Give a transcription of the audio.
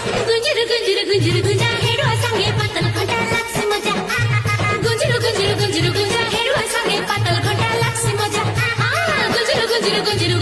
गुंजरू गुंजा हेडवा सांगे पातल घंटा लागसी मजा गुंजरू गुंजा हेडवा सांगे पातल घंटा लागसी मजा गुंजरू गुंजरू गुंजरू